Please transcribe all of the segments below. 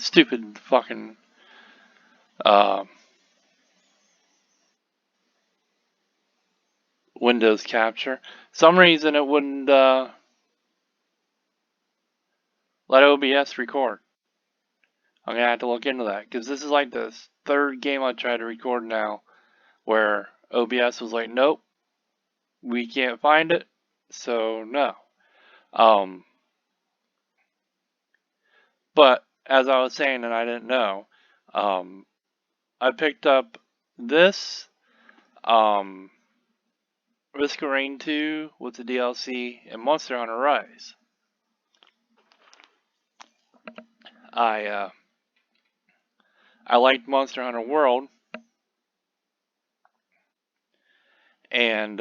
stupid fucking uh, Windows capture. Some reason it wouldn't let OBS record. I'm gonna have to look into that because this is like the third game I tried to record now where OBS was like, nope, we can't find it, so no. But as I was saying, and I didn't know, I picked up this Risk of Rain 2 with the DLC and Monster Hunter Rise. I liked Monster Hunter World, and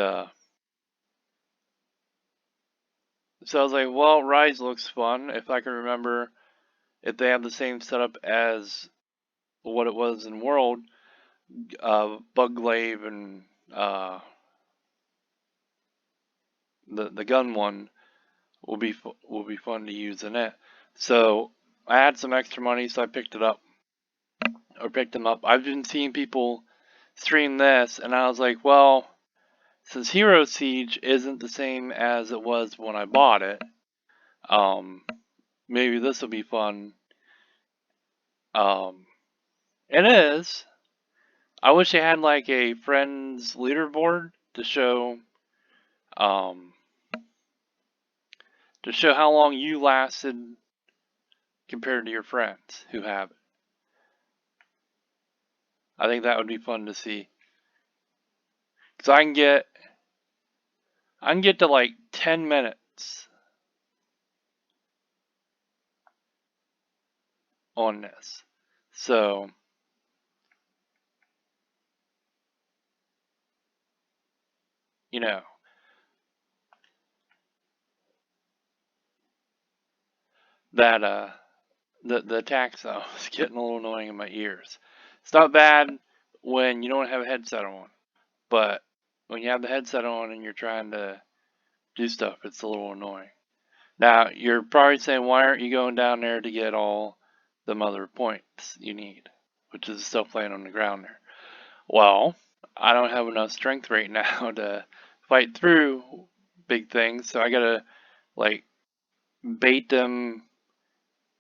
so I was like, well, Rise looks fun. If I can remember, if they have the same setup as what it was in World, Bug Glaive and the gun one will be fun to use in it. So I had some extra money, so I picked them up. I've been seeing people stream this, and I was like, well, since Hero Siege isn't the same as it was when I bought it, maybe this will be fun. It is. I wish they had like a friends leaderboard to show how long you lasted compared to your friends who have it. I think that would be fun to see. Because I can get to like 10 minutes on this. So you know, that the attacks though is getting a little annoying in my ears. It's not bad when you don't have a headset on, but when you have the headset on and you're trying to do stuff, it's a little annoying. Now, you're probably saying, why aren't you going down there to get all the other points you need, which is stuff laying on the ground there? Well, I don't have enough strength right now to fight through big things, so I gotta, like, bait them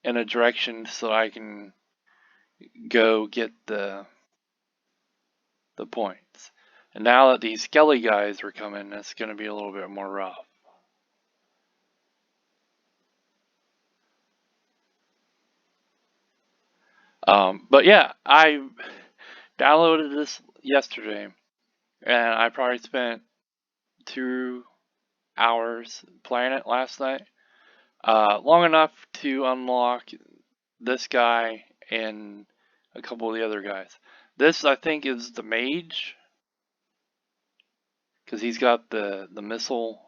in a direction so I can go get the points. And now that these skelly guys are coming, it's gonna be a little bit more rough. But yeah, I downloaded this yesterday, and I probably spent 2 hours playing it last night. Long enough to unlock this guy and a couple of the other guys. This, I think, is the mage, because he's got the missile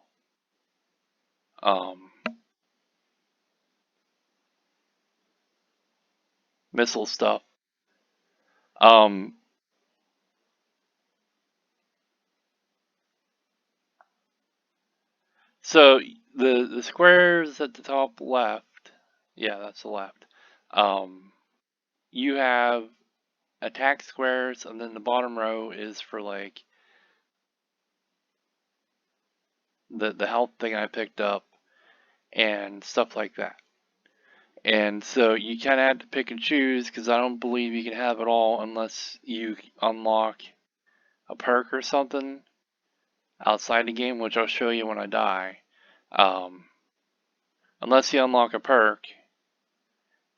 missile stuff. So the squares at the top left, yeah, that's the left. You have attack squares, and then the bottom row is for like the health thing I picked up and stuff like that. And so you kind of have to pick and choose, because I don't believe you can have it all unless you unlock a perk or something outside the game, which I'll show you when I die. Unless you unlock a perk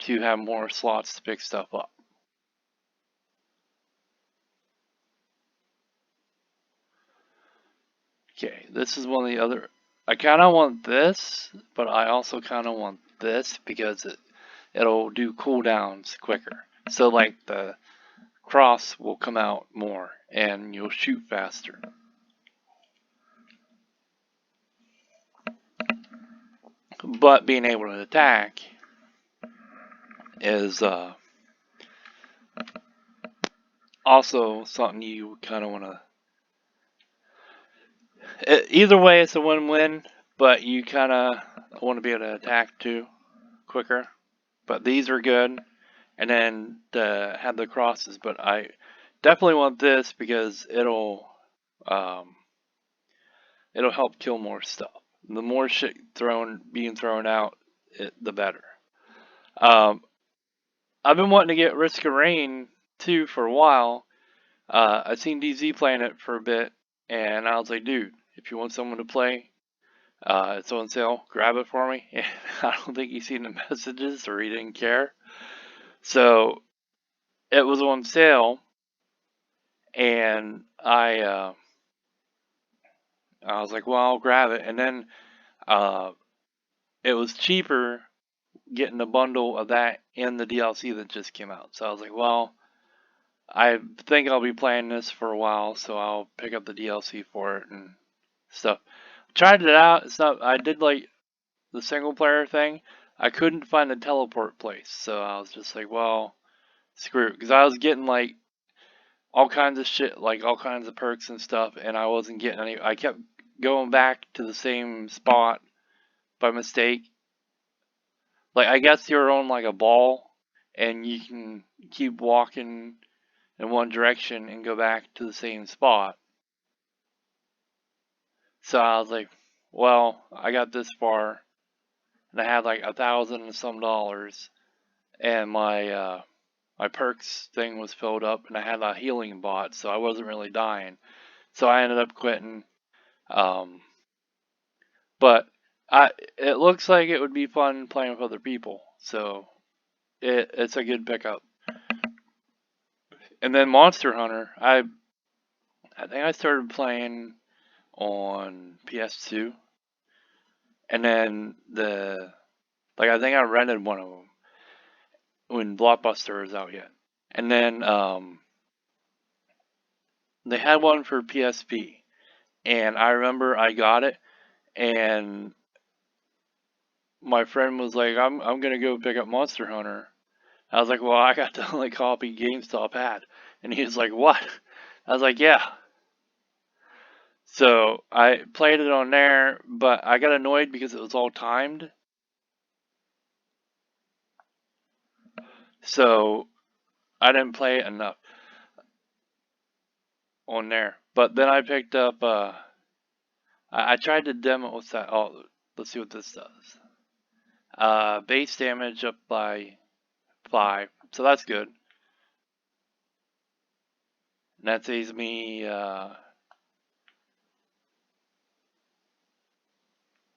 to have more slots to pick stuff up. Okay, this is one of the other. I kind of want this, but I also kind of want this because it'll do cooldowns quicker. So like the cross will come out more and you'll shoot faster. But being able to attack is also something you kind of want to. Either way, it's a win-win, but you kind of want to be able to attack too quicker. But these are good, and then have the crosses. But I definitely want this because it'll help kill more stuff. The more shit being thrown out, the better. Um, I've been wanting to get Risk of Rain too for a while. I've seen DZ playing it for a bit, and I was like, dude, if you want someone to play, it's on sale. Grab it for me. And I don't think he's seen the messages or he didn't care. So it was on sale, and I was like, well, I'll grab it. And then it was cheaper getting a bundle of that and the DLC that just came out. So I was like, well, I think I'll be playing this for a while, so I'll pick up the DLC for it and stuff. Tried it out. It's not. I did like the single player thing. I couldn't find the teleport place, so I was just like, well, screw it, because I was getting like all kinds of shit, like all kinds of perks and stuff, and I wasn't getting any. I kept going back to the same spot by mistake. Like I guess you're on like a ball, and you can keep walking in one direction and go back to the same spot. So I was like, well, I got this far, and I had like $1,000 and some dollars, and my perks thing was filled up, and I had a healing bot, so I wasn't really dying. So I ended up quitting. Um, but it looks like it would be fun playing with other people, so it's a good pickup. And then Monster Hunter, I think I started playing on PS2, and then I think I rented one of them when Blockbuster was out yet, and then they had one for PSP, and I remember I got it, and my friend was like, I'm gonna go pick up Monster Hunter. I was like, well, I got the only copy GameStop had, and he was like, what? I was like, yeah. So I played it on there, but I got annoyed because it was all timed. So I didn't play it enough on there. But then I picked up, I tried to demo, what's that? Oh, let's see what this does. Base damage up by 5, so that's good. And that saves me, I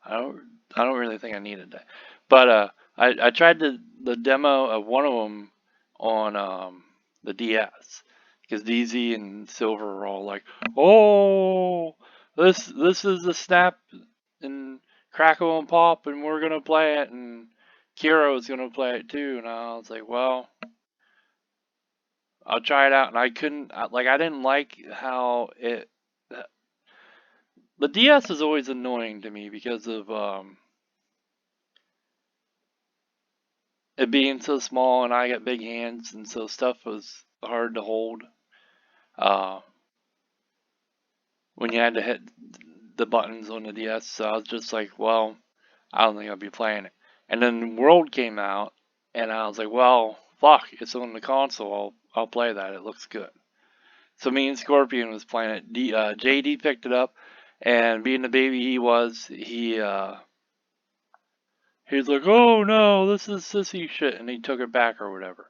don't really think I needed that. But I tried the demo of one of them on the DS, because DZ and Silver were all like, "Oh, this is the Snap and Crackle and Pop, and we're gonna play it, and Kiro was gonna play it too." And I was like, "Well, I'll try it out." And I couldn't, I didn't like how the DS is always annoying to me because of it being so small, and I got big hands, and so stuff was hard to hold when you had to hit the buttons on the DS. So I was just like, well, I don't think I'll be playing it. And then World came out, and I was like, well, fuck, it's on the console. I'll play that. It looks good. So me and Scorpion was playing it. JD picked it up, and being the baby he was, he's like, oh no, this is sissy shit, and he took it back or whatever.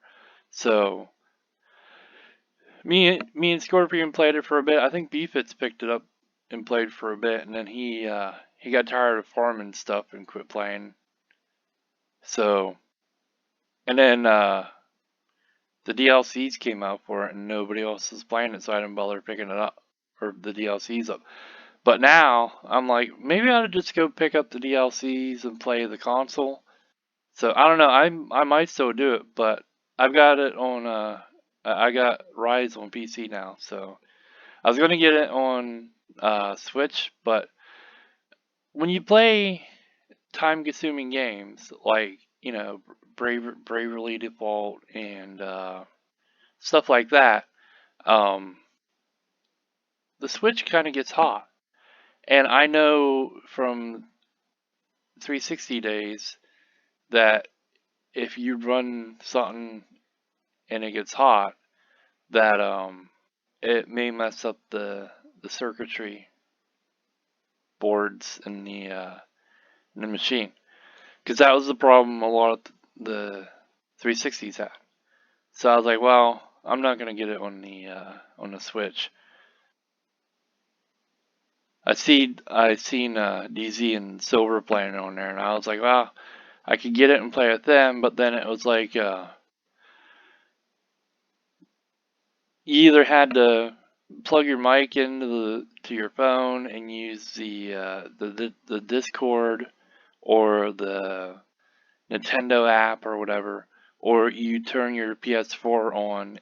So me and Scorpion played it for a bit. I think Beefits picked it up and played for a bit, and then he got tired of farming stuff and quit playing. So, and then the DLCs came out for it, and nobody else was playing it, so I didn't bother picking it up or the DLCs up. But now I'm like, maybe I ought to just go pick up the DLCs and play the console. So I don't know. I might still do it, but I've got it on. I got Rise on PC now, so I was gonna get it on Switch, but when you play time-consuming games like Bravely Default and stuff like that, the Switch kind of gets hot. And I know from 360 days that if you run something and it gets hot, that it may mess up the circuitry boards in the machine, because that was the problem a lot of the 360s had. So I was like, well, I'm not gonna get it on the Switch. I seen DZ and Silver playing on there, and I was like, well, I could get it and play with them, but then it was like you either had to plug your mic into your phone and use the Discord or the Nintendo app or whatever, or you turn your PS4 on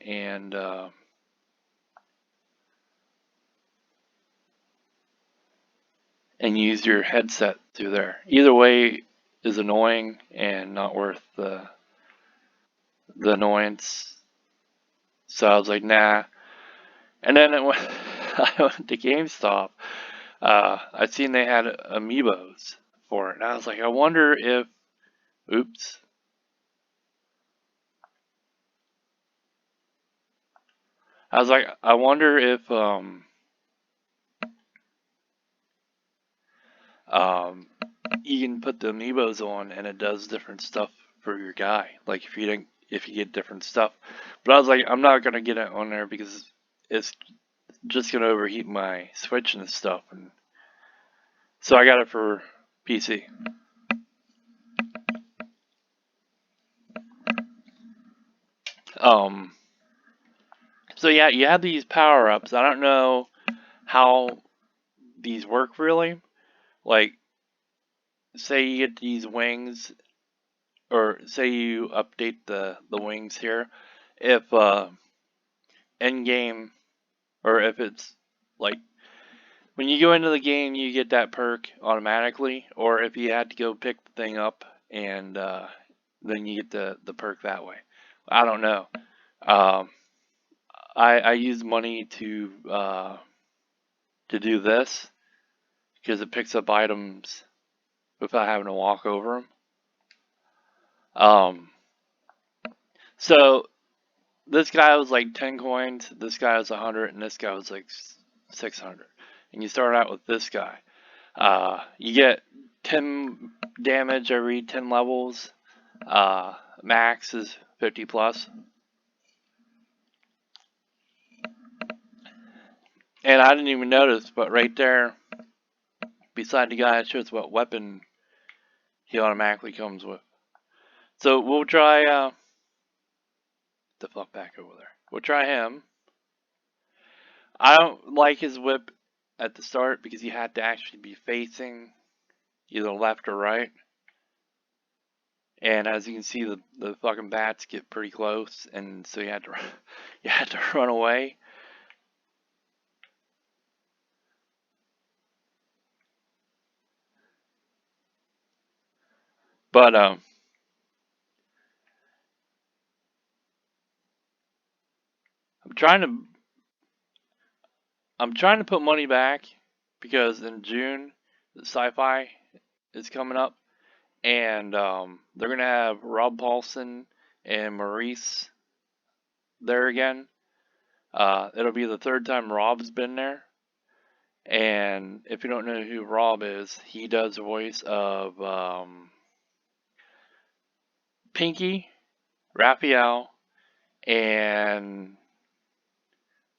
and use your headset through there. Either way is annoying and not worth the annoyance. So I was like, nah. And then I went to GameStop. I seen they had amiibos for it, and I was like, I wonder if, oops. I was like, I wonder if you can put the amiibos on and it does different stuff for your guy. Like if you get different stuff. But I was like, I'm not gonna get it on there because it's just gonna overheat my Switch and stuff. And so I got it for PC. Um. So yeah, you have these power ups. I don't know how these work really. Like, say you get these wings, or say you update the wings here. If end game, or if it's like when you go into the game, you get that perk automatically, or if you had to go pick the thing up and then you get the perk that way. I don't know. Um, I use money to do this because it picks up items without having to walk over them. So this guy was like 10 coins, this guy was 100, and this guy was like 600. And you start out with this guy. You get 10 damage every 10 levels. Max is 50 plus. And I didn't even notice, but right there, beside the guy, it shows what weapon he automatically comes with. So we'll try, the fuck back over there. We'll try him. I don't like his whip at the start because you had to actually be facing either left or right. And as you can see, the fucking bats get pretty close, and so you had to run away. But I'm trying to put money back because in June, the Sci-Fi is coming up, and they're gonna have Rob Paulson and Maurice there again. It'll be the third time Rob's been there. And if you don't know who Rob is, he does the voice of Pinky, Raphael, and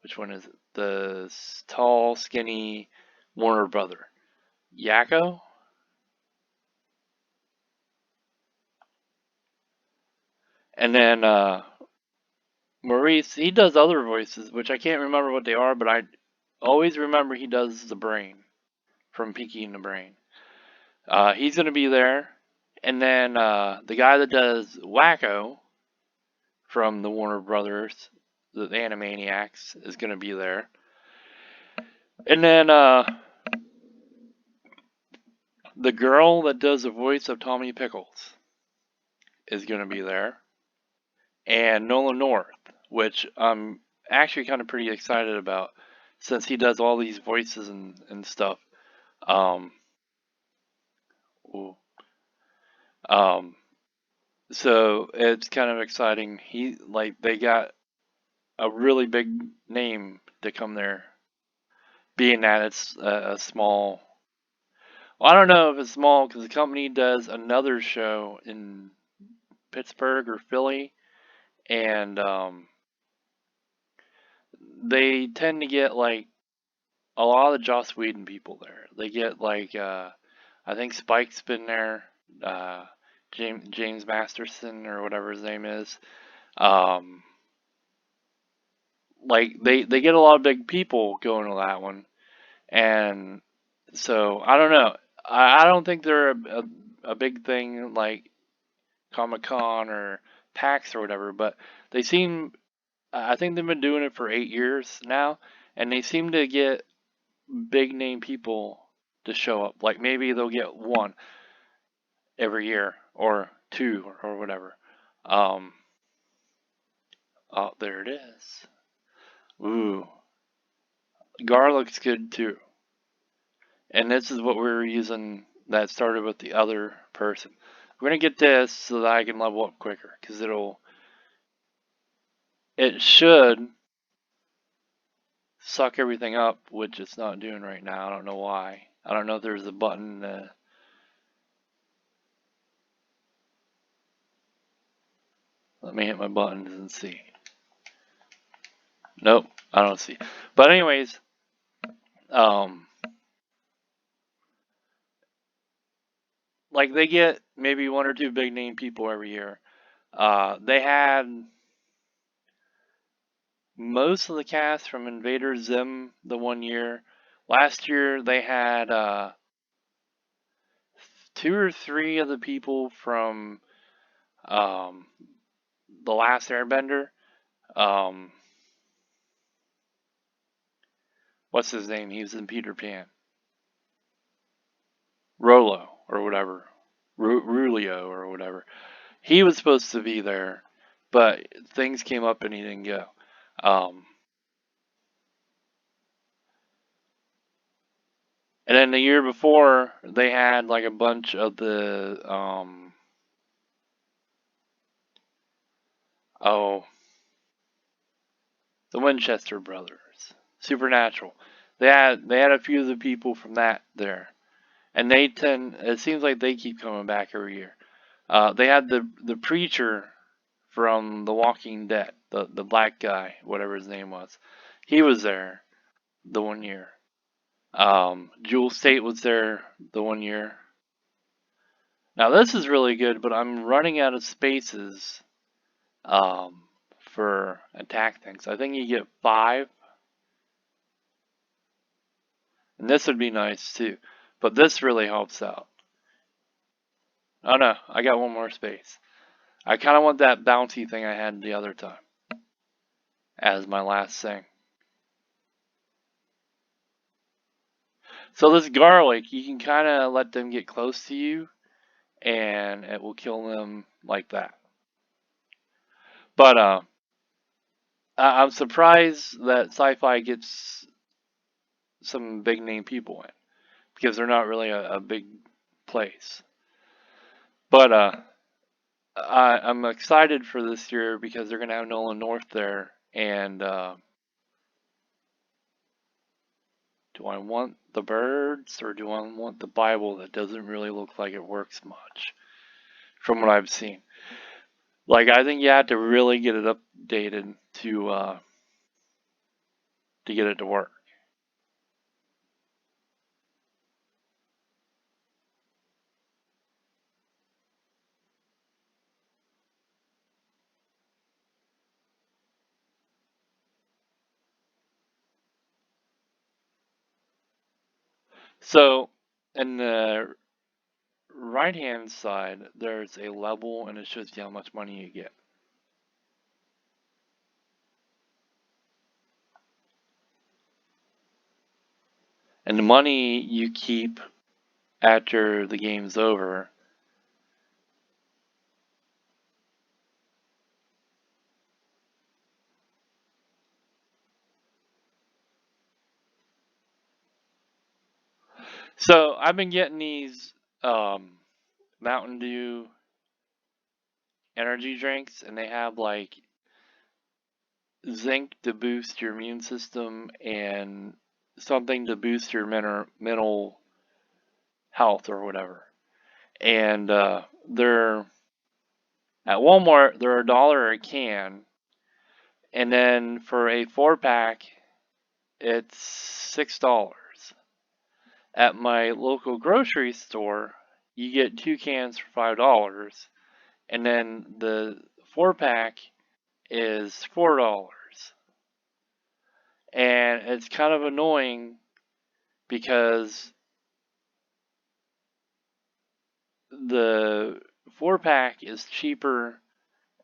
which one is it? The tall, skinny Warner brother, Yakko. And then Maurice, he does other voices, which I can't remember what they are, but I always remember he does the Brain from Pinky and the Brain. He's gonna be there, and then the guy that does Wacko from the Warner Brothers, the Animaniacs, is gonna be there. And then the girl that does the voice of Tommy Pickles is going to be there. And Nolan North, which I'm actually kind of pretty excited about since he does all these voices and stuff. Um, ooh, um, So it's kind of exciting. They got a really big name to come there, being that it's a small. Well, I don't know if it's small because the company does another show in Pittsburgh or Philly, and they tend to get like a lot of the Joss Whedon people there. They get like I think Spike's been there, uh, James Masterson or whatever his name is. Um, like they get a lot of big people going to that one, and so I don't know. I don't think they're a big thing like Comic Con or PAX or whatever, but they seem. I think they've been doing it for 8 years now, and they seem to get big name people to show up. Like maybe they'll get one every year or two or whatever. Um, oh, there it is. Ooh, Gar looks good too. And this is what we were using that started with the other person. We're gonna get this so that I can level up quicker because it should suck everything up, which it's not doing right now. I don't know why. I don't know if there's a button. Let me hit my buttons and see. Nope, I don't see. But anyways, um, like they get maybe one or two big name people every year. They had most of the cast from Invader Zim the one year. Last year they had two or three of the people from um, the Last Airbender. Um, what's his name? He was in Peter Pan. Rolo or whatever. Rulio or whatever. He was supposed to be there, but things came up and he didn't go. Um, and then the year before, they had like a bunch of oh, the Winchester brothers, Supernatural. They had a few of the people from that there, and they tend. It seems like they keep coming back every year. They had the preacher from The Walking Dead, the black guy, whatever his name was. He was there the one year. Jewel State was there the one year. Now this is really good, but I'm running out of spaces um, for attack things. I think you get 5, and this would be nice too. But this really helps out. Oh no, I got one more space. I kind of want that bounty thing I had the other time as my last thing. So this garlic, you can kind of let them get close to you, and it will kill them like that. But I'm surprised that sci-fi gets some big name people in because they're not really a big place. But I'm excited for this year because they're gonna have Nolan North there. And do I want the birds or do I want the Bible that doesn't really look like it works much from what I've seen? Like I think you have to really get it updated to get it to work. So in the right hand side, there's a level and it shows you how much money you get. And the money you keep after the game's over. So I've been getting these Mountain Dew energy drinks, and they have like zinc to boost your immune system and something to boost your mental health or whatever. And they're at Walmart, they're $1 a can, and then for a 4-pack, it's $6. At my local grocery store, you get 2 cans for $5, and then the 4-pack is $4. And it's kind of annoying because the 4-pack is cheaper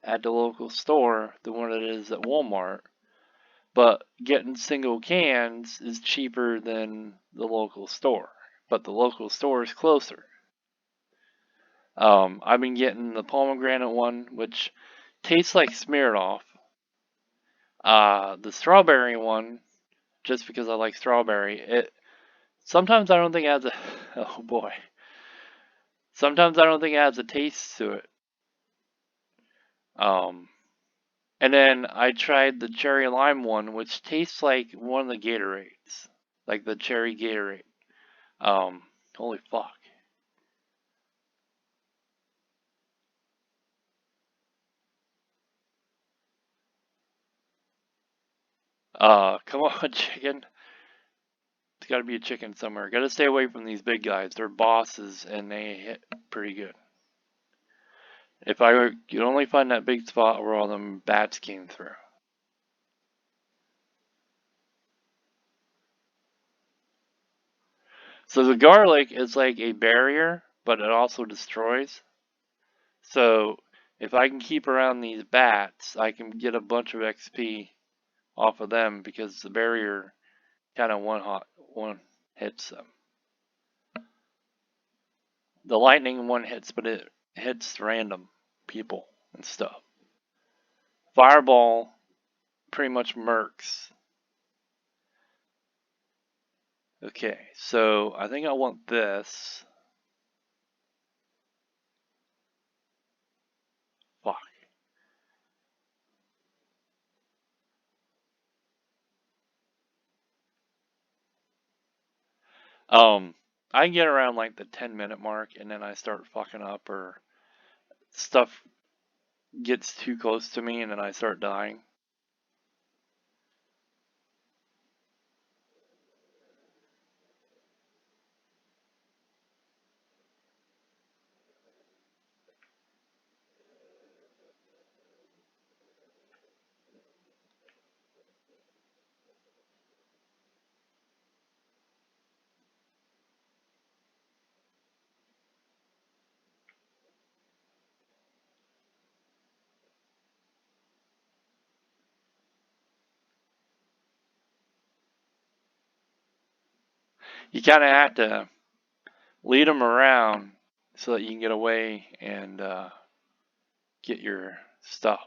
at the local store than what it is at Walmart, but getting single cans is cheaper than the local store, but the local store is closer. I've been getting the pomegranate one, which tastes like Smirnoff. The strawberry one, just because I like strawberry. Sometimes I don't think it has a oh boy. Sometimes I don't think it has a taste to it. Um, and then I tried the cherry lime one, which tastes like one of the Gatorades, like the cherry Gatorade. Holy fuck. Come on, chicken. There's got to be a chicken somewhere. Got to stay away from these big guys. They're bosses and they hit pretty good. If I could only find that big spot where all them bats came through. So the garlic is like a barrier, but it also destroys. So if I can keep around these bats, I can get a bunch of XP off of them because the barrier kind of one hits them. The lightning one hits, but it hits random people and stuff. Fireball pretty much mercs. Okay, so I think I want this. Fuck. I get around like the 10-minute mark and then I start fucking up or stuff gets too close to me and then I start dying. You kind of have to lead them around so that you can get away and get your stuff.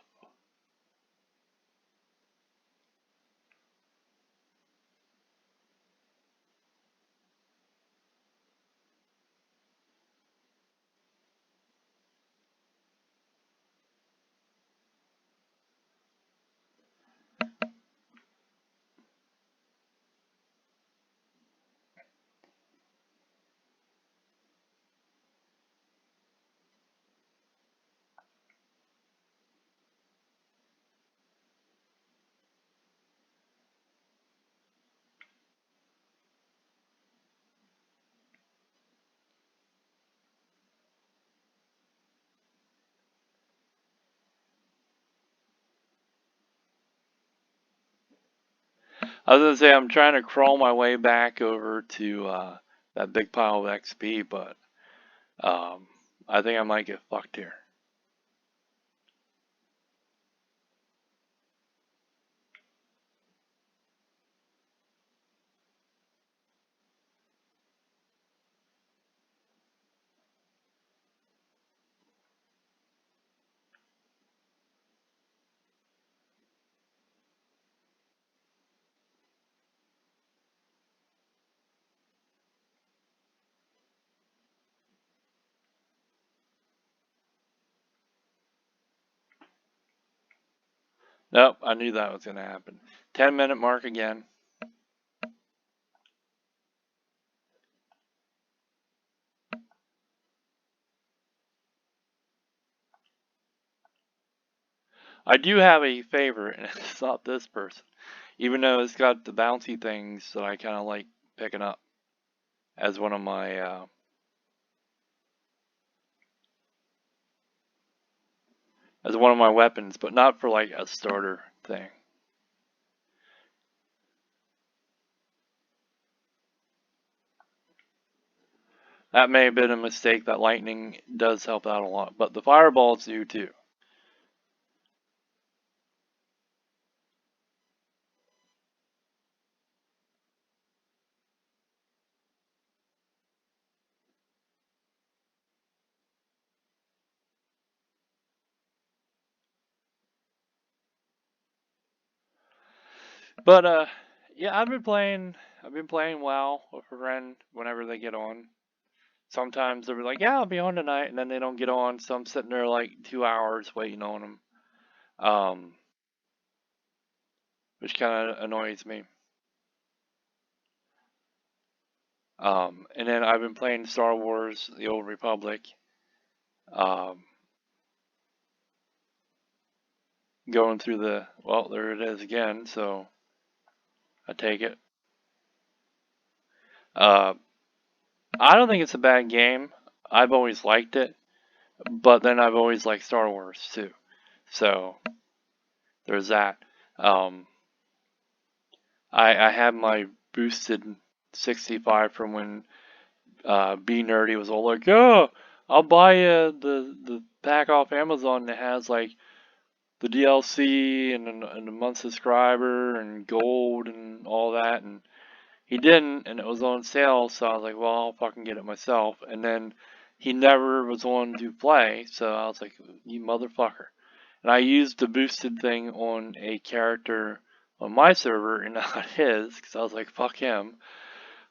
I was gonna say I'm trying to crawl my way back over to that big pile of XP, but I think I might get fucked here. Nope, I knew that was going to happen. 10-minute mark again. I do have a favorite, and it's not this person. Even though it's got the bouncy things that I kind of like picking up as one of my weapons, but not for like a starter thing. That may have been a mistake. That lightning does help out a lot, but the fireballs do too. But yeah, I've been playing WoW with a friend whenever they get on. Sometimes they'll be like, "Yeah, I'll be on tonight," and then they don't get on, so I'm sitting there like 2 hours waiting on them, which kind of annoys me. And then I've been playing Star Wars: The Old Republic. Um, Going through there it is again, so I take it. Uh, I don't think it's a bad game. I've always liked it, but then I've always liked Star Wars too. So there's that. Um, I have my boosted 65 from when B Nerdy was all like, "Yeah, I'll buy you the pack off Amazon that has like the DLC and a month subscriber and gold and all that." And he didn't, and it was on sale, so I was like, "Well, I'll fucking get it myself." And then he never was on to play, so I was like, "You motherfucker." And I used the boosted thing on a character on my server and not his, because I was like, "Fuck him."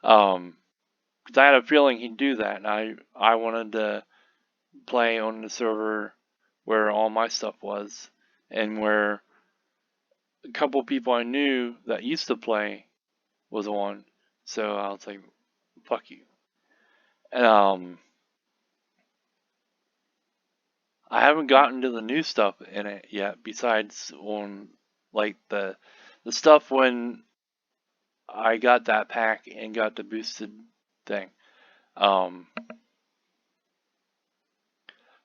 Because I had a feeling he'd do that, and I wanted to play on the server where all my stuff was, and where a couple people I knew that used to play was on. So I was like, "Fuck you." And, I haven't gotten to the new stuff in it yet, besides on like the stuff when I got that pack and got the boosted thing. Um,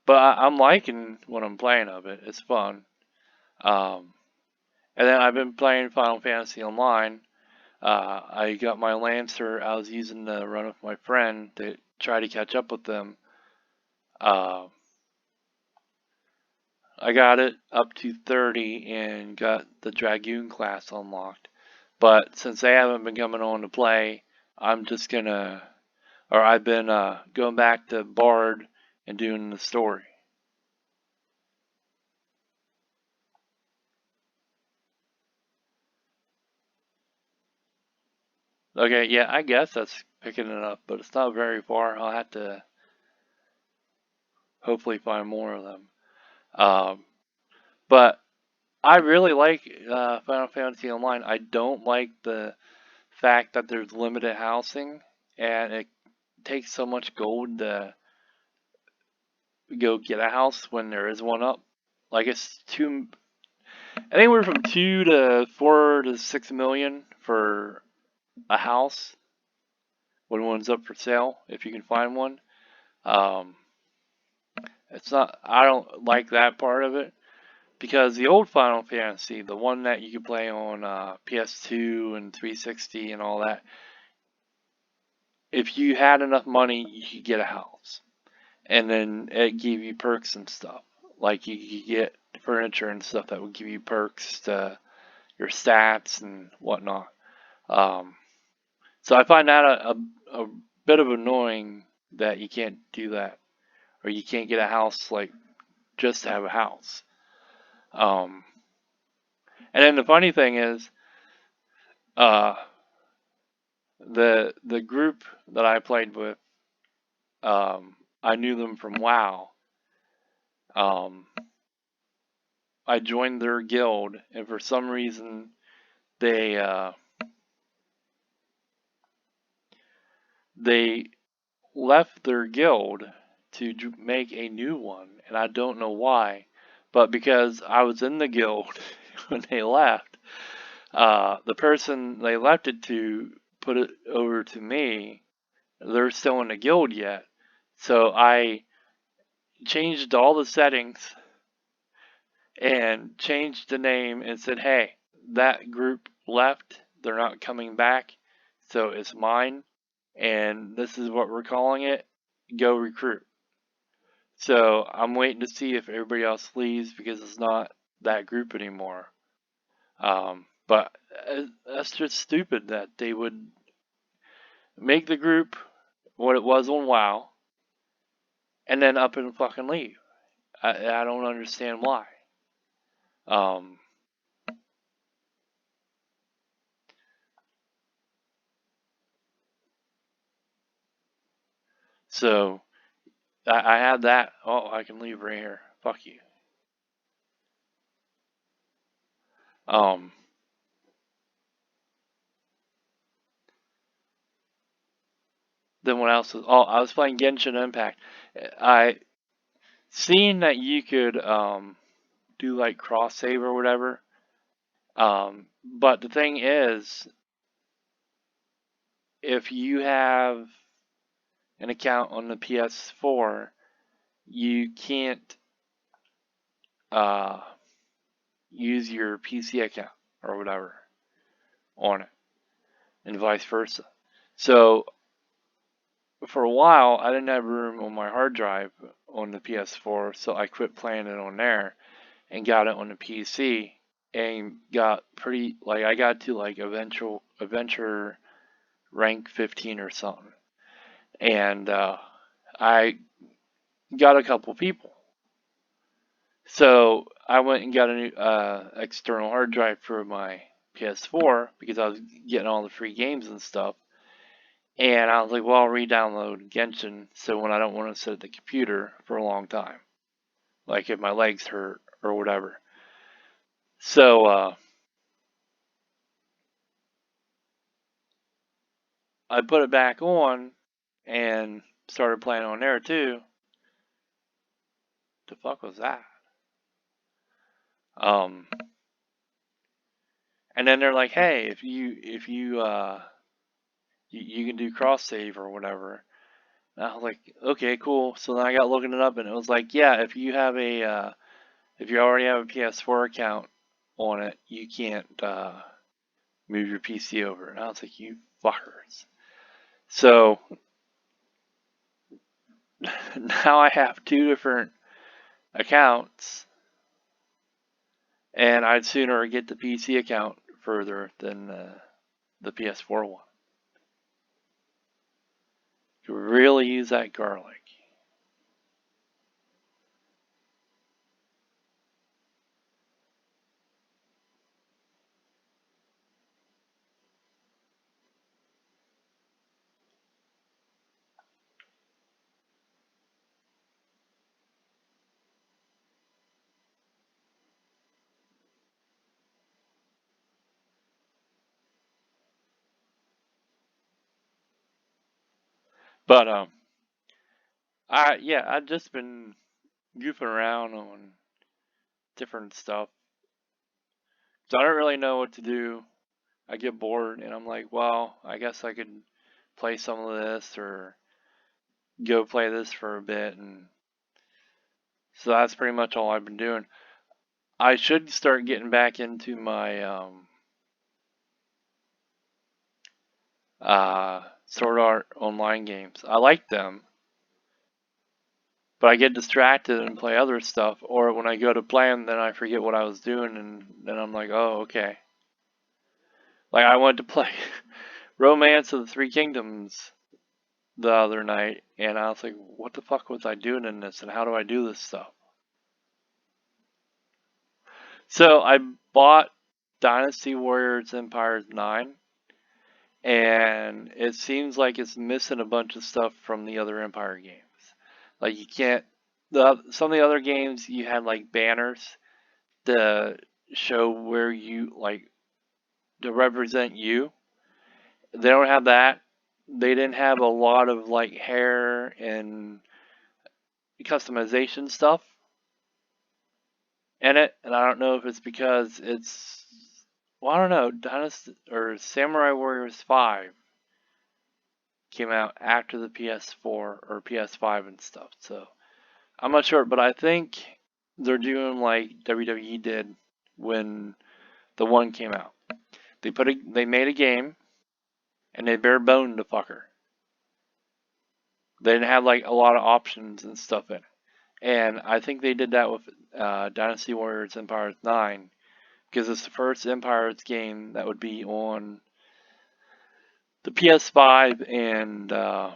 but I'm liking what I'm playing of it. It's fun. Um, and then I've been playing Final Fantasy Online. I got my Lancer. I was using the run with my friend to try to catch up with them. Uh, I got it up to 30 and got the Dragoon class unlocked. But since they haven't been coming on to play, I'm just gonna, or I've been going back to Bard and doing the story. Okay, yeah, I guess that's picking it up, but it's not very far. I'll have to hopefully find more of them. Um, but I really like Final Fantasy Online. I don't like the fact that there's limited housing and it takes so much gold to go get a house when there is one up. Like it's anywhere from 2 to 4 to 6 million for a house when one's up for sale, if you can find one. Um, it's not. I don't like that part of it because the old Final Fantasy, the one that you could play on PS2 and 360 and all that, if you had enough money, you could get a house, and then it gave you perks and stuff. Like you could get furniture and stuff that would give you perks to your stats and whatnot. Um, so I find that a bit of annoying that you can't do that, or you can't get a house like just to have a house. Um, and then the funny thing is, uh, the group that I played with, I knew them from WoW. Um, I joined their guild, and for some reason they left their guild to make a new one, and I don't know why, but because I was in the guild when they left, the person they left it to put it over to me. They're still in the guild yet, so I changed all the settings and changed the name and said, hey, that group left, they're not coming back, so it's mine, and this is what we're calling it, go recruit. So I'm waiting to see if everybody else leaves because it's not that group anymore. But that's just stupid that they would make the group what it was on WoW and then up and fucking leave. I don't understand why. So I had that. Oh, I can leave right here. Fuck you. Then what else? Oh, I was playing Genshin Impact. I seen that you could do like cross save or whatever. But the thing is, if you have an account on the PS4, you can't use your PC account or whatever on it, and vice versa. So for a while, I didn't have room on my hard drive on the PS4, so I quit playing it on there and got it on the PC and got pretty, like, I got to like adventure rank 15 or something, and I got a couple people. So I went and got a new external hard drive for my PS4 because I was getting all the free games and stuff. And I was like, well, I'll re-download Genshin so when I don't want to sit at the computer for a long time, like if my legs hurt or whatever. So I put it back on and started playing on there too. The fuck was that? And then they're like, hey, if you can do cross save or whatever. And I was like, okay, cool. So then I got looking it up, and it was like, yeah, if you already have a PS4 account on it, you can't move your PC over. And I was like, you fuckers. So now I have two different accounts, and I'd sooner get the PC account further than the PS4 one. You really use that garlic. But I've just been goofing around on different stuff. So I don't really know what to do. I get bored and I'm like, well, I guess I could play some of this or go play this for a bit. And so that's pretty much all I've been doing. I should start getting back into my Sword Art Online games. I like them, but I get distracted and play other stuff. Or when I go to play them, then I forget what I was doing, and then I'm like, oh, okay. Like I went to play Romance of the Three Kingdoms the other night, and I was like, what the fuck was I doing in this, and how do I do this stuff? So I bought Dynasty Warriors Empires 9, and it seems like it's missing a bunch of stuff from the other Empire games. Like you can't, some of the other games you had like banners to show where you like to represent you. They don't have that. They didn't have a lot of like hair and customization stuff in it, and I don't know if it's because it's, well, I don't know. Dynasty or Samurai Warriors 5 came out after the PS4 or PS5 and stuff, so I'm not sure, but I think they're doing like WWE did when the one came out. They made a game and they bare boned the fucker. They didn't have like a lot of options and stuff in it. And I think they did that with Dynasty Warriors Empires 9 because it's the first Empires game that would be on the PS5 and the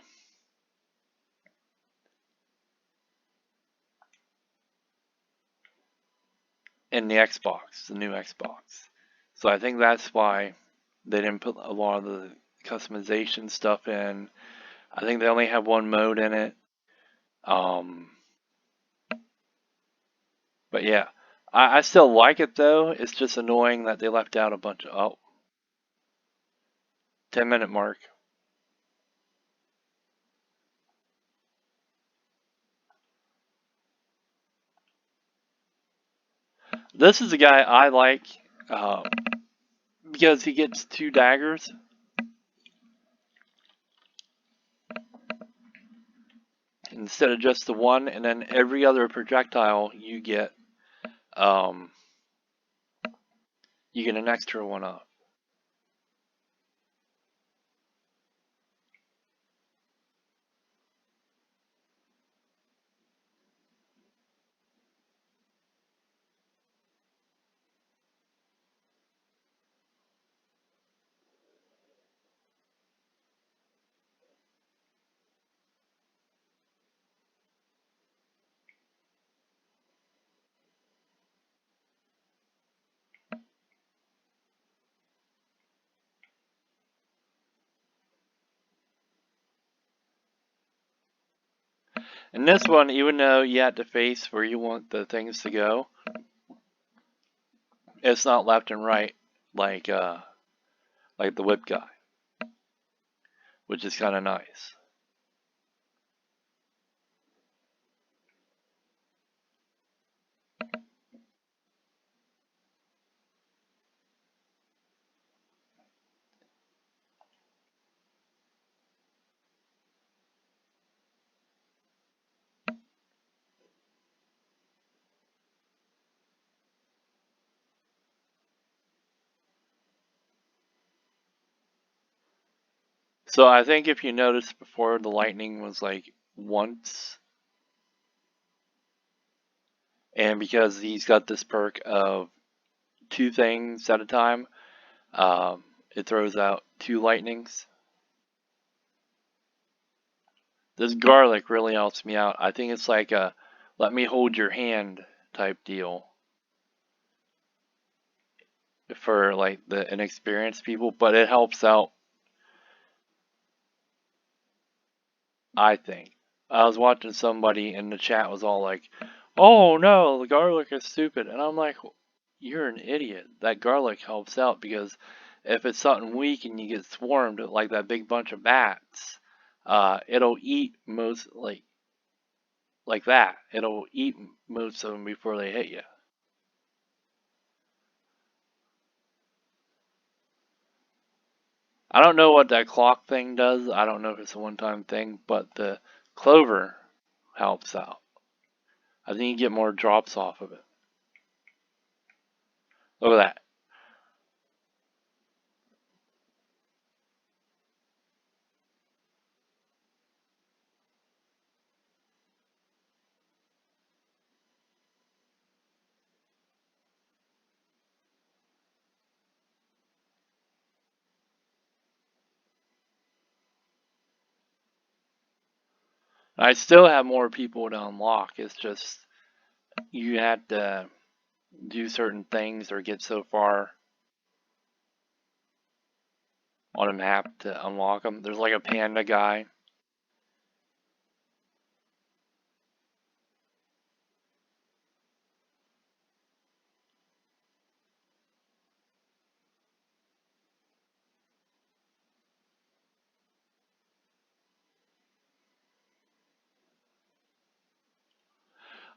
Xbox, the new Xbox. So I think that's why they didn't put a lot of the customization stuff in. I think they only have one mode in it. But yeah, I still like it though. It's just annoying that they left out a bunch of 10-minute mark. This is a guy I like because he gets 2 daggers. Instead of just the one, and then every other projectile you get an extra one up. And this one, even though you have to face where you want the things to go, it's not left and right like the whip guy, which is kind of nice. So I think if you noticed before, the lightning was like once, and because he's got this perk of 2 things at a time, it throws out 2 lightnings. This garlic really helps me out. I think it's like a let me hold your hand type deal for like the inexperienced people, but it helps out, I think. I was watching somebody in the chat was all like, "Oh no, the garlic is stupid," and I'm like, "You're an idiot. That garlic helps out because if it's something weak and you get swarmed like that big bunch of bats, it'll eat most like that. It'll eat most of them before they hit you." I don't know what that clock thing does. I don't know if it's a one-time thing, but the clover helps out. I think you get more drops off of it. Look at that. I still have more people to unlock. It's just you have to do certain things or get so far on a map to unlock them. There's like a panda guy.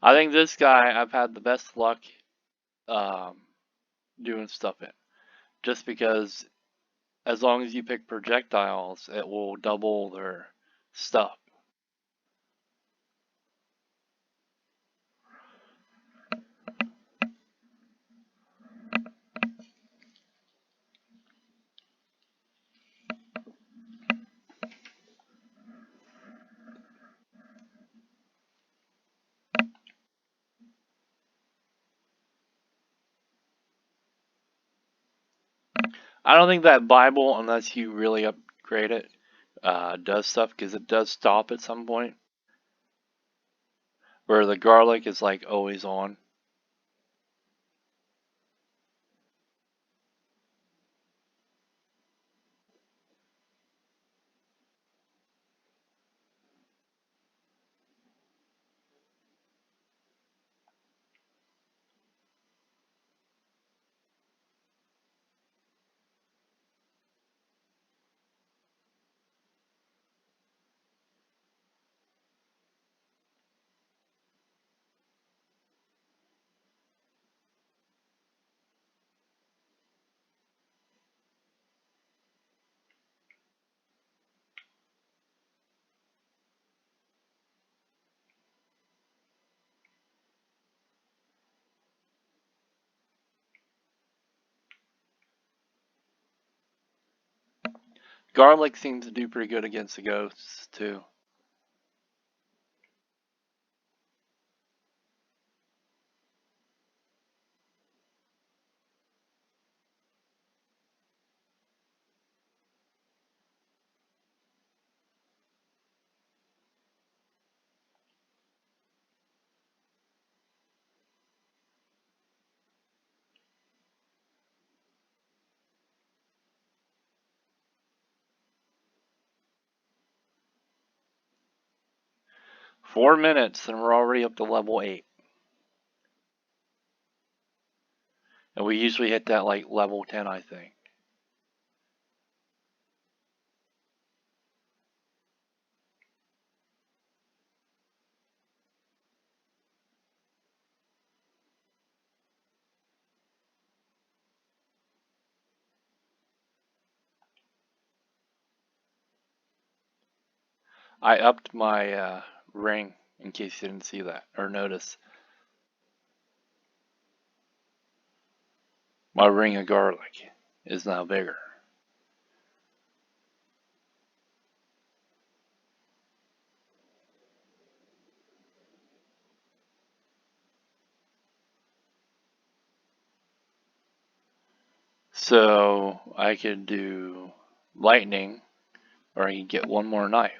I think this guy I've had the best luck um, doing stuff in, just because as long as you pick projectiles, it will double their stuff. I don't think that Bible, unless you really upgrade it, does stuff because it does stop at some point where the garlic is like always on. Garlic seems to do pretty good against the ghosts too. $4 minutes and we're already up to level 8. And we usually hit that like level 10, I think. I upped my ring in case you didn't see that or notice. My ring of garlic is now bigger. So I could do lightning or I could get one more knife.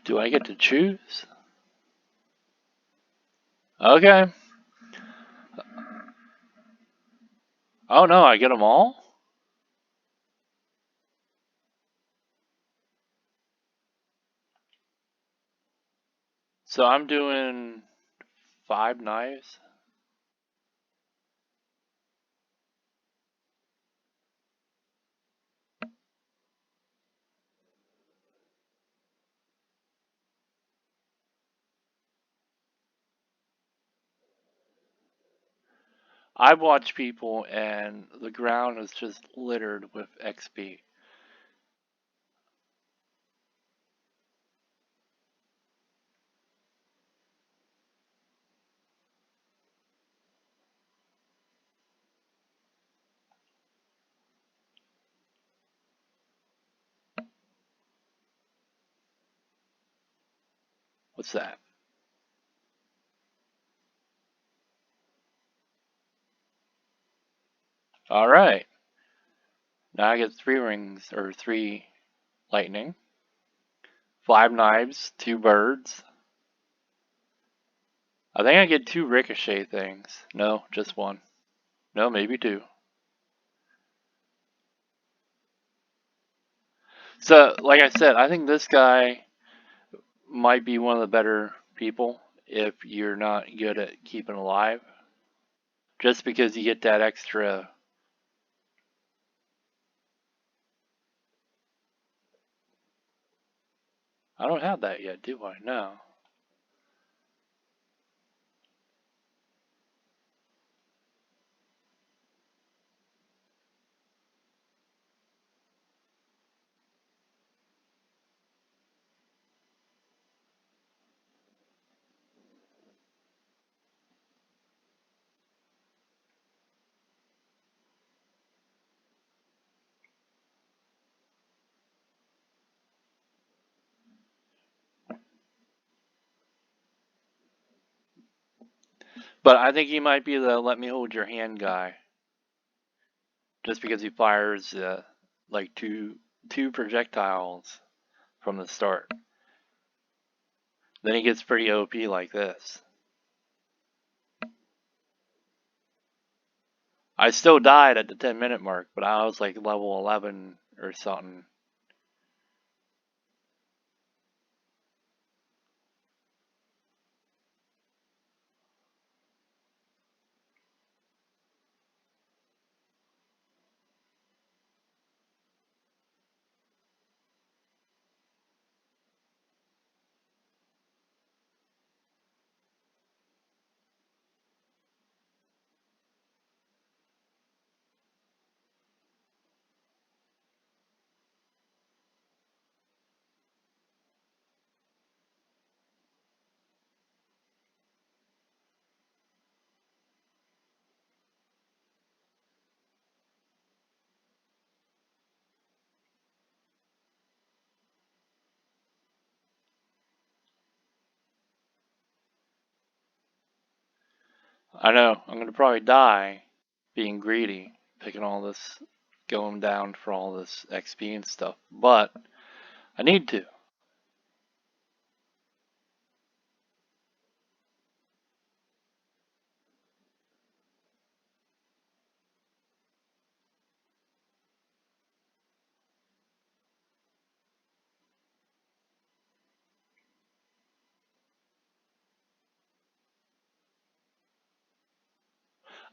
Do I get to choose? Okay. Oh no, I get them all? So I'm doing 5 knives. I've watched people and the ground is just littered with XP. What's that? Alright. Now I get 3 rings, or 3 lightning. 5 knives, 2 birds. I think I get 2 ricochet things. No, just 1. No, maybe 2. So, like I said, I think this guy might be one of the better people if you're not good at keeping alive. Just because you get that extra. I don't have that yet, do I? No. But I think he might be the let me hold your hand guy. Just because he fires like two projectiles from the start. Then he gets pretty OP like this. I still died at the 10-minute mark, but I was like level 11 or something. I know, I'm going to probably die being greedy, picking all this, going down for all this XP and stuff, but I need to.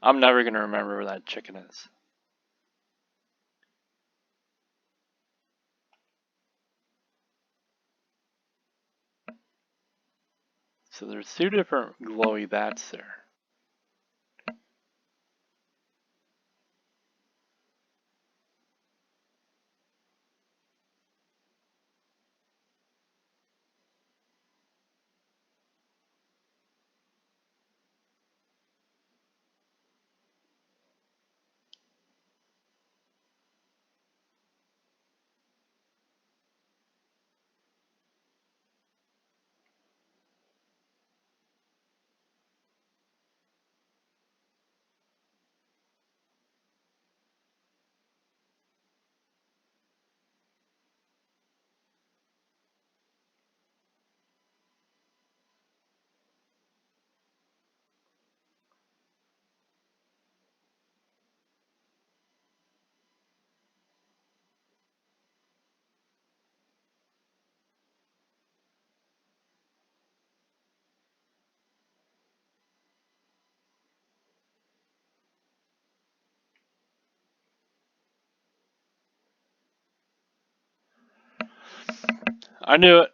I'm never going to remember where that chicken is. So there's 2 different glowy bats there. I knew it.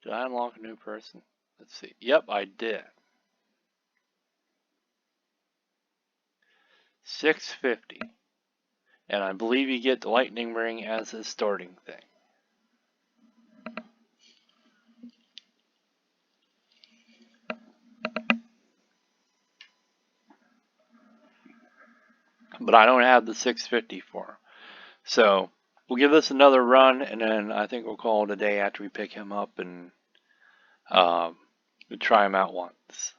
Did I unlock a new person? Let's see. Yep, I did. 650. And I believe you get the lightning ring as a starting thing. But I don't have the 650 for him. So we'll give this another run, and then I think we'll call it a day after we pick him up and we'll try him out once.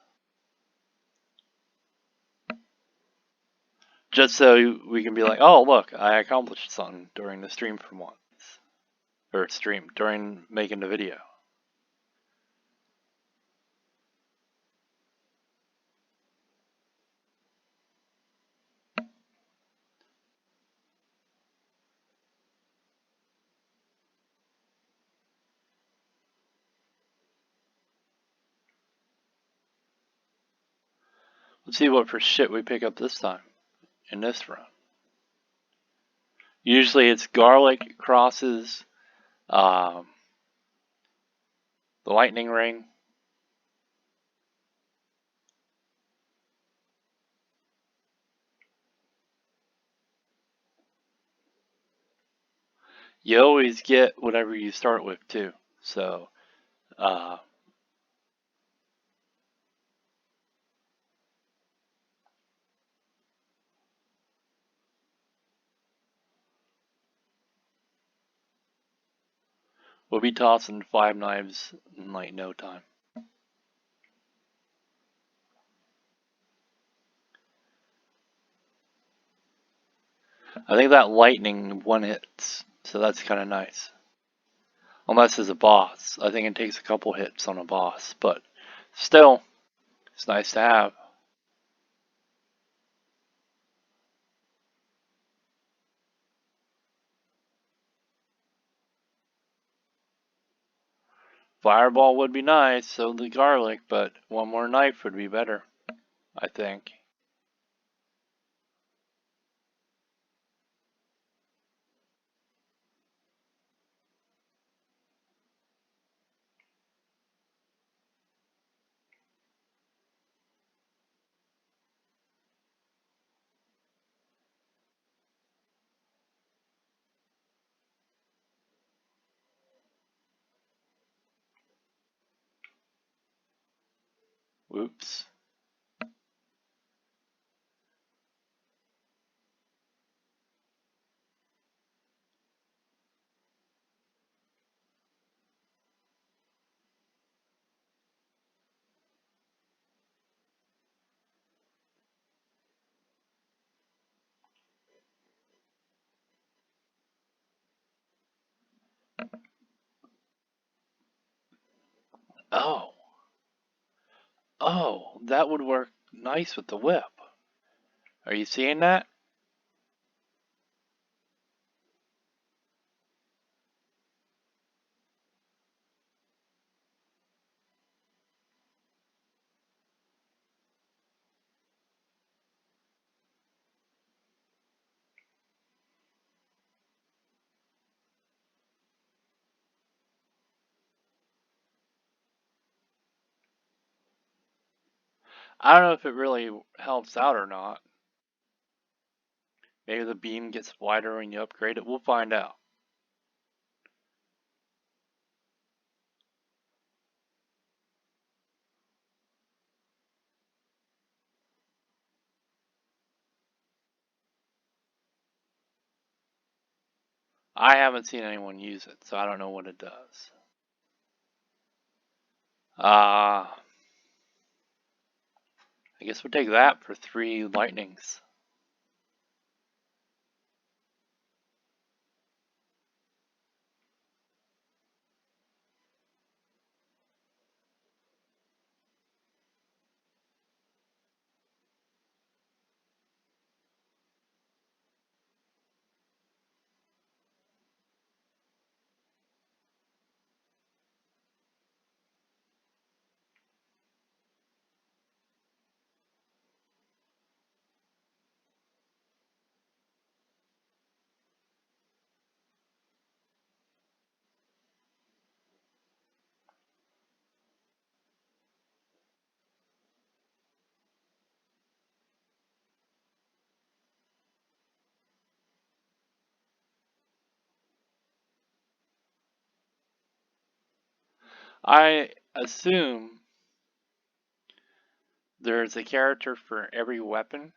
Just so we can be like, oh, look, I accomplished something during the stream for once. Or stream, during making the video. Let's see what for shit we pick up this time in this run. Usually it's garlic, crosses, the lightning ring. You always get whatever you start with too. So, we'll be tossing 5 knives in like no time. I think that lightning one hits, so that's kind of nice. Unless it's a boss. I think it takes a couple hits on a boss, but still, it's nice to have. Fireball would be nice, so the garlic, but one more knife would be better, I think. Whoops. Oh. Oh, that would work nice with the whip. Are you seeing that? I don't know if it really helps out or not. Maybe the beam gets wider when you upgrade it. We'll find out. I haven't seen anyone use it, so I don't know what it does. I guess we'll take that for 3 lightnings. I assume there's a character for every weapon.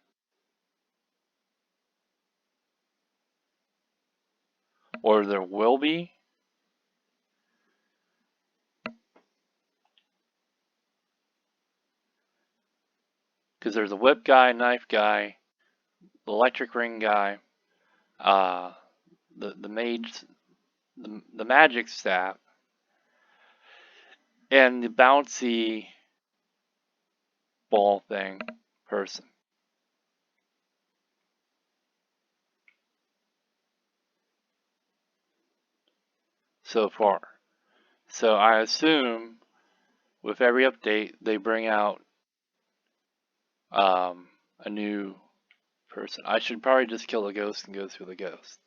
or there will be. Because there's a whip guy, knife guy, the electric ring guy, the mage, the magic staff, and the bouncy ball thing person. So far. So I assume with every update they bring out a new person. I should probably just kill the ghost and go through the ghosts.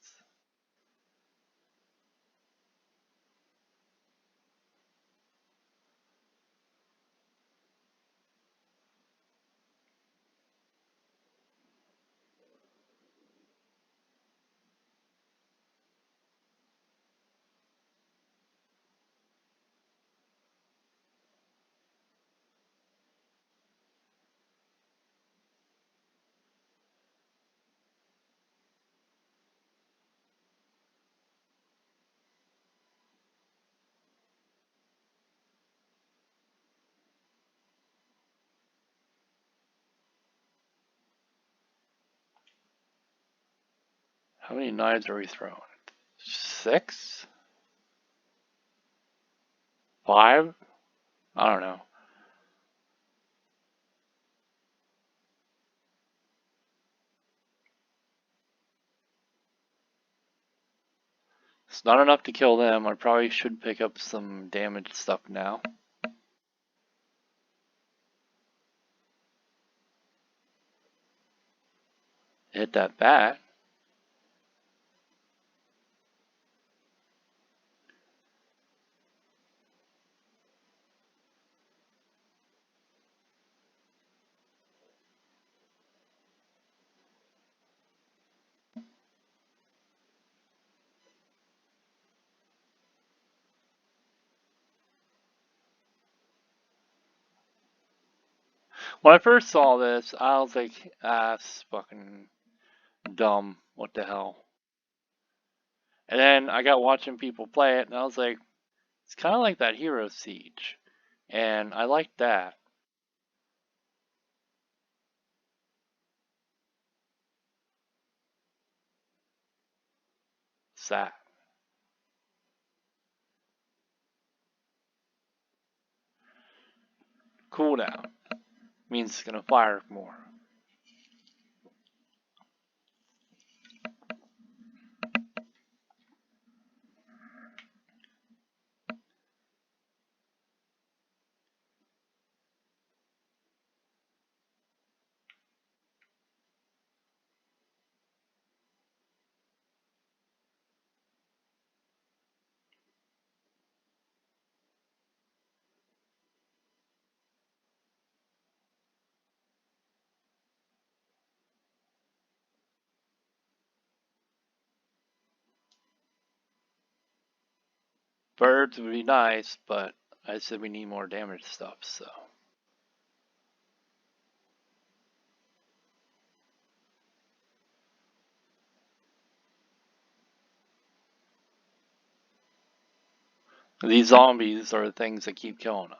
How many knives are we throwing? 6? 5? I don't know. It's not enough to kill them. I probably should pick up some damaged stuff now. Hit that bat. When I first saw this, I was like, it's fucking dumb. What the hell? And then I got watching people play it, and I was like, it's kind of like that Hero Siege. And I liked that. Sad. Cooldown means it's gonna fire more. Birds would be nice, but I said we need more damage stuff, so. These zombies are the things that keep killing us.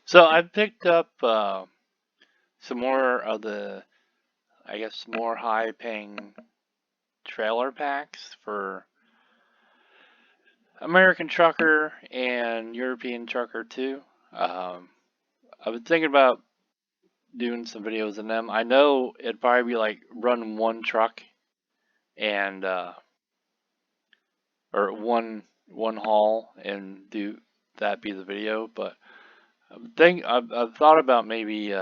So I picked up some more of the, I guess, more high-paying trailer packs for American Trucker and European Trucker too. I've been thinking about doing some videos in them. I know it'd probably be like run one truck and or one haul and do that be the video. But I've thought about maybe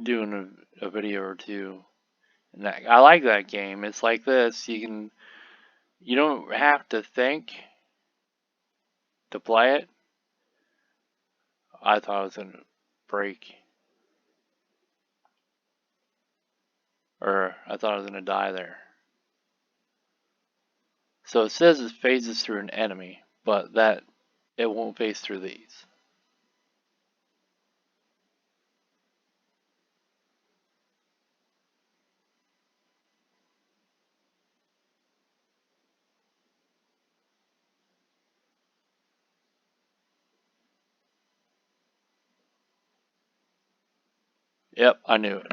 doing a video or two. And I like that game. It's like this. You don't have to think to play it. I thought I was gonna break, or I thought I was gonna die there. So it says it phases through an enemy, but that it won't phase through these. Yep, I knew it.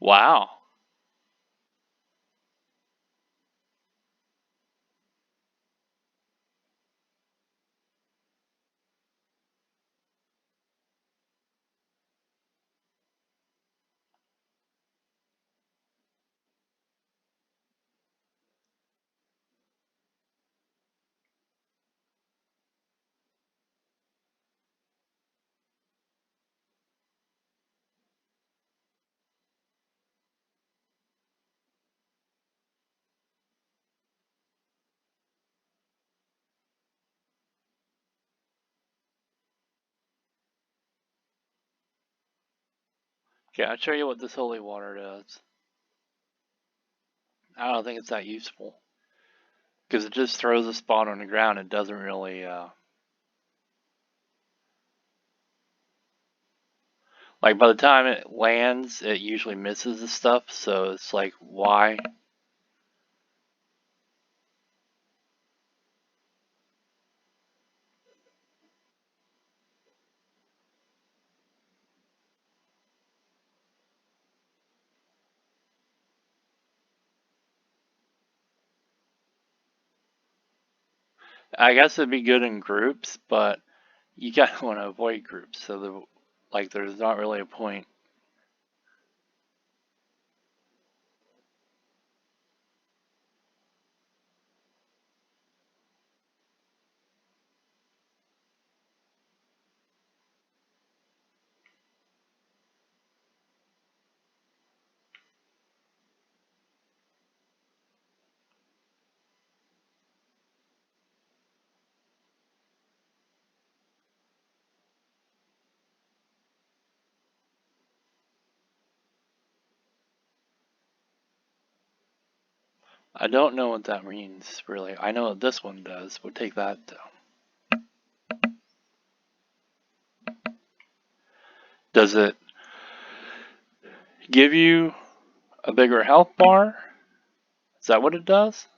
Wow. Okay, I'll show you what this holy water does. I don't think it's that useful. Because it just throws a spot on the ground. It doesn't really, like by the time it lands, it usually misses the stuff. So it's like, why? I guess it'd be good in groups, but you gotta want to avoid groups. So there's not really a point. I don't know what that means, really. I know what this one does. We'll take that, though. Does it give you a bigger health bar? Is that what it does?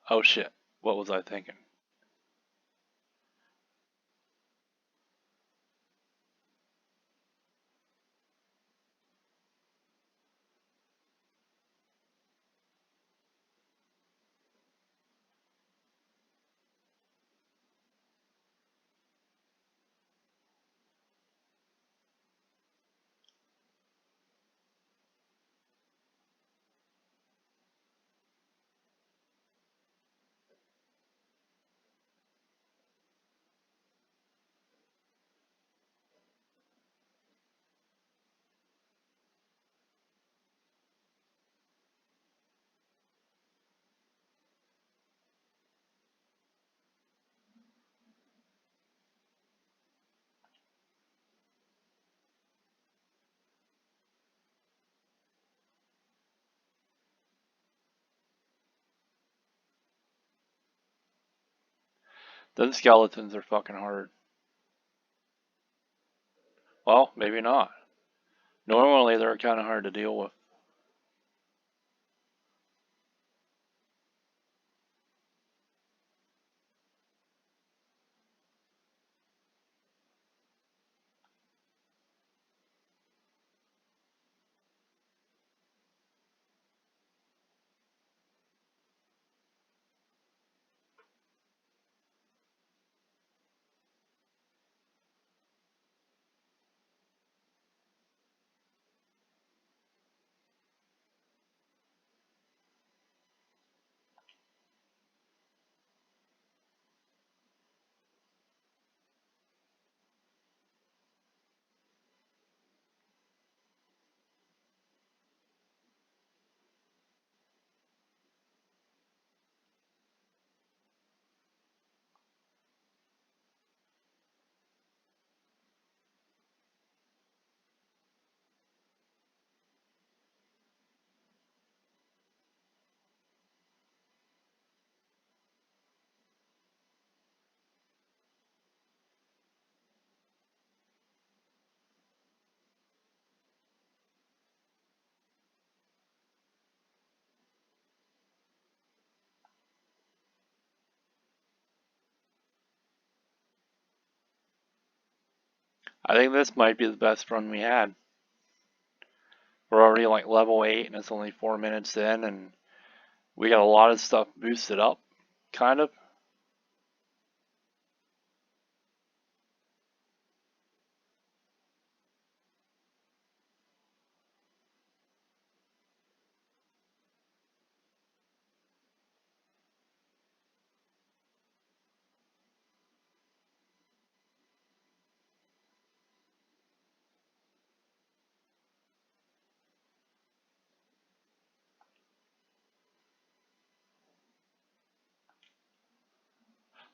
Oh shit. What was I thinking? Them skeletons are fucking hard. Well, maybe not. Normally they're kind of hard to deal with. I think this might be the best run we had. We're already like level 8 and it's only 4 minutes in and we got a lot of stuff boosted up, kind of.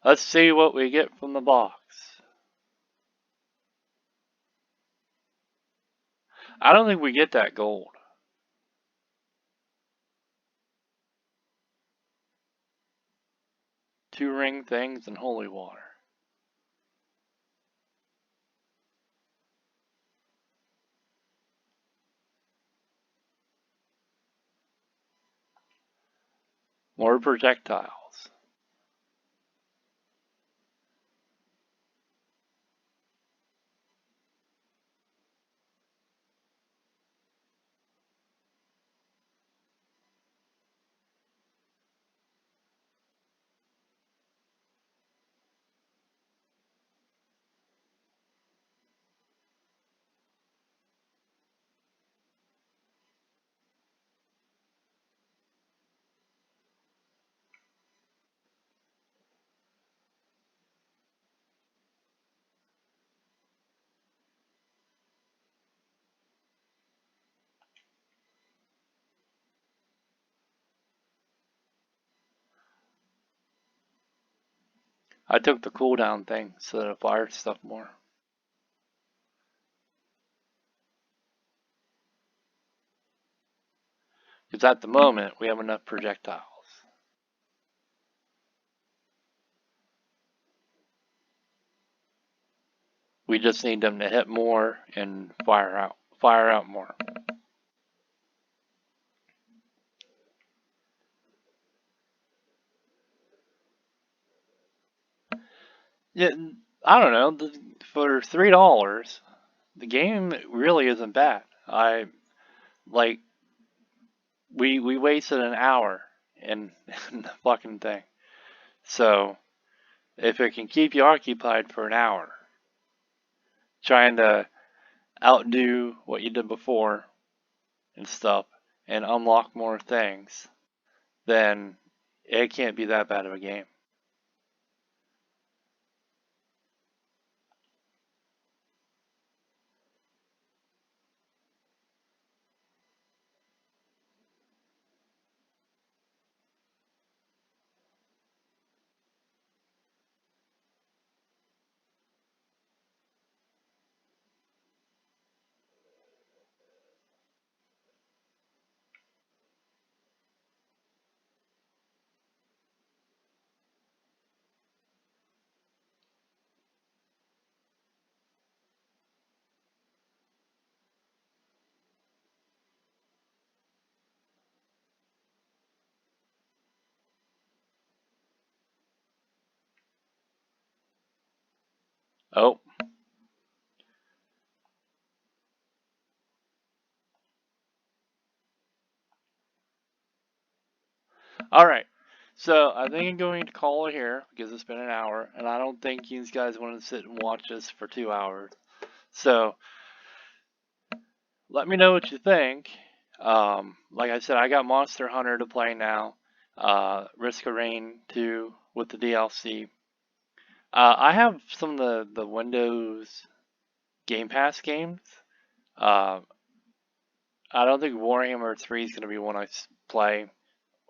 Let's see what we get from the box. I don't think we get that gold. 2 ring things and holy water. More projectiles. I took the cooldown thing so that it fires stuff more. Because at the moment, we have enough projectiles. We just need them to hit more and fire out more. Yeah, I don't know. For $3, the game really isn't bad. I like we wasted an hour in, in the fucking thing. So if it can keep you occupied for an hour, trying to outdo what you did before and stuff, and unlock more things, then it can't be that bad of a game. Oh. Alright. So, I think I'm going to call it here because it's been an hour, and I don't think you guys want to sit and watch this for 2 hours. So, let me know what you think. Like I said, I got Monster Hunter to play now. Risk of Rain 2 with the DLC. I have some of the Windows Game Pass games. Uh, I don't think Warhammer 3 is going to be one I play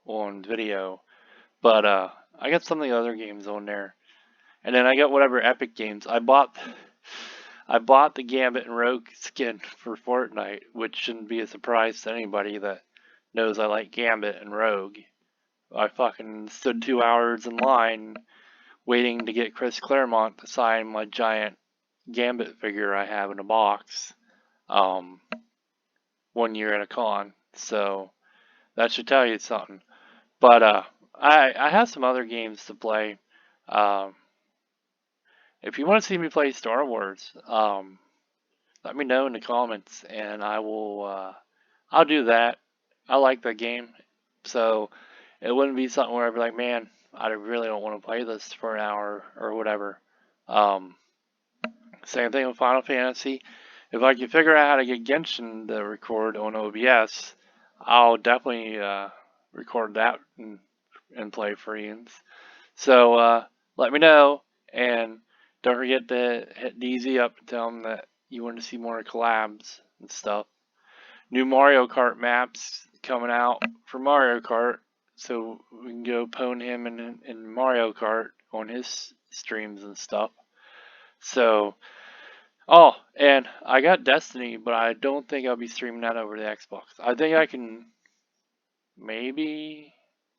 on video, but I got some of the other games on there. And then I got whatever Epic games. I bought the Gambit and Rogue skin for Fortnite, which shouldn't be a surprise to anybody that knows I like Gambit and Rogue. I fucking stood 2 hours in line waiting to get Chris Claremont to sign my giant Gambit figure I have in a box. 1 year at a con. So that should tell you something. But I have some other games to play. Um, if you want to see me play Star Wars, let me know in the comments, and I will. I'll do that. I like that game, so it wouldn't be something where I'd be like, man, I really don't want to play this for an hour or whatever. Um, Same thing with Final Fantasy. If I can figure out how to get Genshin to record on OBS, I'll definitely record that and play Friends. So let me know, and don't forget to hit DZ up and tell them that you want to see more collabs and stuff. New Mario Kart maps coming out for Mario Kart, so we can go pwn him in Mario Kart on his streams and stuff. So, oh, and I got Destiny, but I don't think I'll be streaming that over the Xbox. I think I can maybe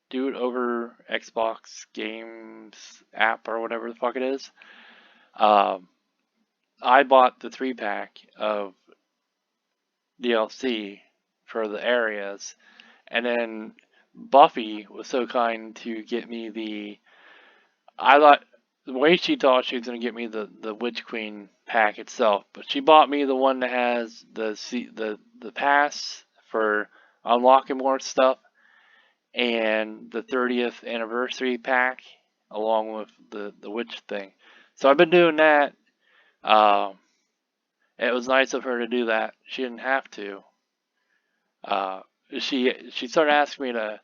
do it over Xbox Games app or whatever the fuck it is. I bought the 3-pack of DLC for the areas, and then Buffy was so kind to get me I thought the way she thought she was gonna get me the Witch Queen pack itself, but she bought me the one that has the pass for unlocking more stuff and the 30th anniversary pack along with the witch thing. So I've been doing that. Uh, it was nice of her to do that. She didn't have to. Uh, she started asking me to,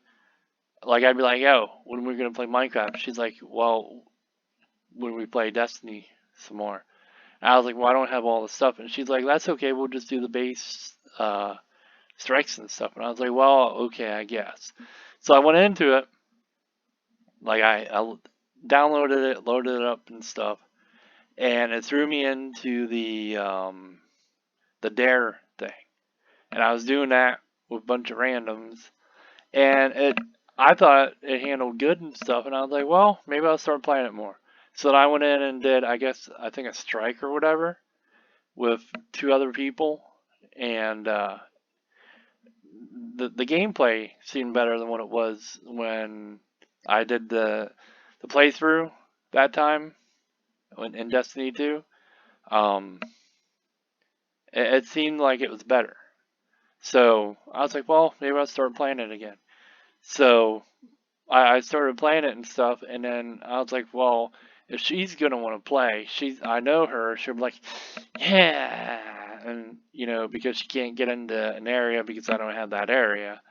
like, I'd be like, yo, when are we gonna play Minecraft? She's like, well, when we play Destiny some more. And I was like, well, I don't have all the stuff. And she's like, that's okay. We'll just do the base strikes and stuff. And I was like, well, okay, I guess. So I went into it. Like I downloaded it, loaded it up and stuff, and it threw me into the dare thing. And I was doing that with a bunch of randoms, and I thought it handled good and stuff, and I was like, well, maybe I'll start playing it more. So then I went in and did, I think a strike or whatever with 2 other people, and the gameplay seemed better than what it was when I did the playthrough that time in Destiny 2. Um, it seemed like it was better. So I was like, well, maybe I'll start playing it again. So I started playing it and stuff, and then I was like, well, if she's gonna want to play, I know her, she'll be like, yeah, and because she can't get into an area because I don't have that area.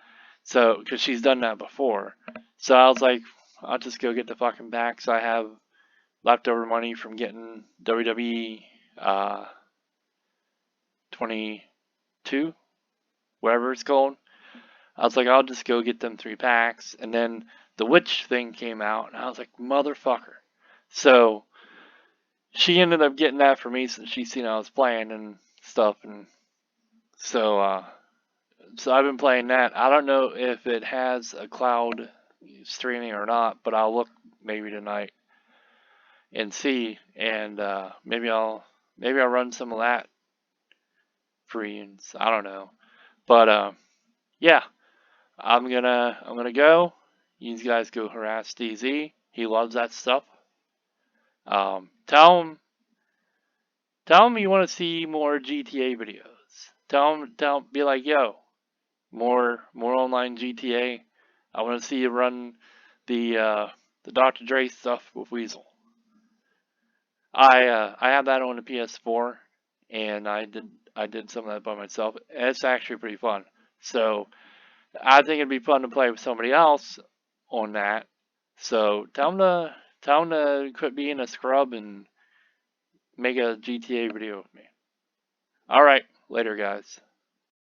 So because she's done that before, so I was like, I'll just go get the fucking packs I have leftover money from getting WWE 22, whatever it's called. I was like, I'll just go get them 3 packs. And then the witch thing came out, and I was like, motherfucker. So she ended up getting that for me since she seen I was playing and stuff. And so, I've been playing that. I don't know if it has a cloud streaming or not, but I'll look maybe tonight and see. And maybe I'll run some of that free. And I don't know. But yeah. I'm gonna go. You guys go harass DZ. He loves that stuff. Tell him Tell them you want to see more GTA videos. Be like, yo, more online GTA. I want to see you run the Dr. Dre stuff with Weasel. I have that on the PS4, and I did some of that by myself. It's actually pretty fun. So I think it'd be fun to play with somebody else on that. So tell them to quit being a scrub and make a GTA video with me. All right, later, guys.